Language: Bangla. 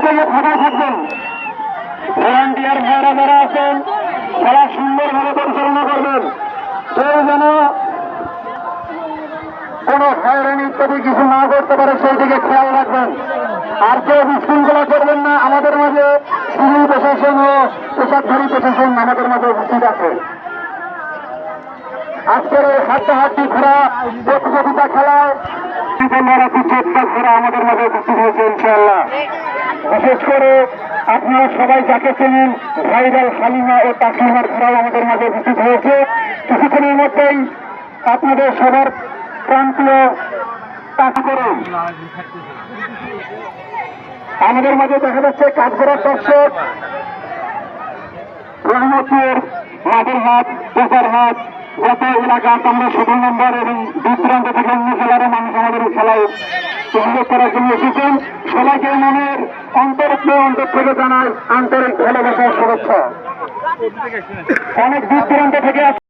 থেকে ফাঁকা থাকবেন। ভলান্টিয়ার ভাইরা যারা আছেন তারা সুন্দরভাবে পরিচালনা করবেন। কেউ যেন কোন হয়রানি ইত্যাদি কিছু না করতে পারে সেই দিকে খেয়াল রাখবেন। আর কেউ বিশৃঙ্খলা করবেন না। আমাদের মাঝে সিভিল প্রশাসন ও পোশাকধারী প্রশাসন আমাদের মাঝে উপস্থিত আছে। আজকের এই হাড্ডাহাড্ডি ঘোড়া প্রতিযোগিতা খেলায় ঘোড়া আমাদের মাঝে উপস্থিত হয়েছে ইনশাআল্লাহ। বিশেষ করে আপনারা সবাই যাকে চেনেন ভাইরাল হালিমা ও তাসলিমার ঘোড়াও আমাদের মাঝে উপস্থিত হয়েছে। কিছুক্ষণের মধ্যেই আপনাদের সবার প্রান্তীয় কাজ করুন। আমাদের মাঝে দেখা যাচ্ছে কাঠগড়ার দর্শক রহমতপুর, মাদারহাট, পোকারহাট, যত এলাকা আমরা 17 নম্বর এবং দূর দূরান্ত থেকে অন্য জেলারও মানুষ আমাদের খেলায় উপভোগ করার জন্য এসেছেন। সবাইকে মনের অন্তর থেকে জানায় আন্তরিক ভালোবাসার শুভেচ্ছা। অনেক দূর দূরান্ত থেকে